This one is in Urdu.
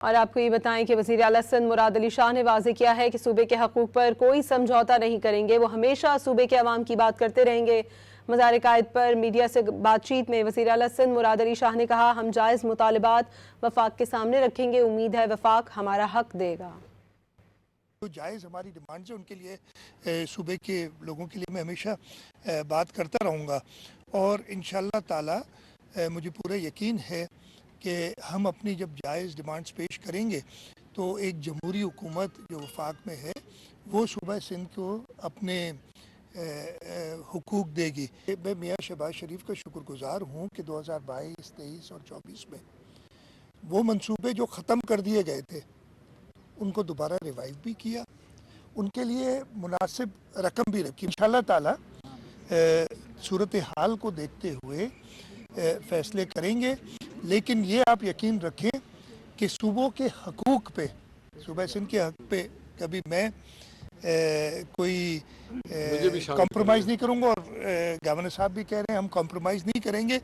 اور آپ کو یہ بتائیں کہ وزیر اعلیٰ سندھ مراد علی شاہ نے واضح کیا ہے کہ صوبے کے حقوق پر کوئی سمجھوتا نہیں کریں گے، وہ ہمیشہ صوبے کے عوام کی بات کرتے رہیں گے۔ مزار قائد پر میڈیا سے بات چیت میں وزیر اعلیٰ سندھ مراد علی شاہ نے کہا، ہم جائز مطالبات وفاق کے سامنے رکھیں گے، امید ہے وفاق ہمارا حق دے گا۔ جو جائز ہماری ڈیمانڈز ہیں ان کے لیے صوبے کے لوگوں کے لیے میں ہمیشہ بات کرتا رہوں گا، اور انشاءاللہ تعالی مجھے پورا یقین ہے کہ ہم اپنی جب جائز ڈیمانڈز پیش کریں گے تو ایک جمہوری حکومت جو وفاق میں ہے وہ صوبہ سندھ کو اپنے حقوق دے گی۔ میں میاں شہباز شریف کا شکر گزار ہوں کہ 2022، 23 اور 24 میں وہ منصوبے جو ختم کر دیے گئے تھے ان کو دوبارہ ریوائیو بھی کیا، ان کے لیے مناسب رقم بھی رکھی۔ انشاءاللہ تعالی صورتحال کو دیکھتے ہوئے فیصلے کریں گے، لیکن یہ آپ یقین رکھیں کہ صوبوں کے حقوق پہ، صوبہ سندھ کے حق پہ کبھی میں کوئی کمپرومائز نہیں کروں گا، اور گورنر صاحب بھی کہہ رہے ہیں ہم کمپرومائز نہیں کریں گے۔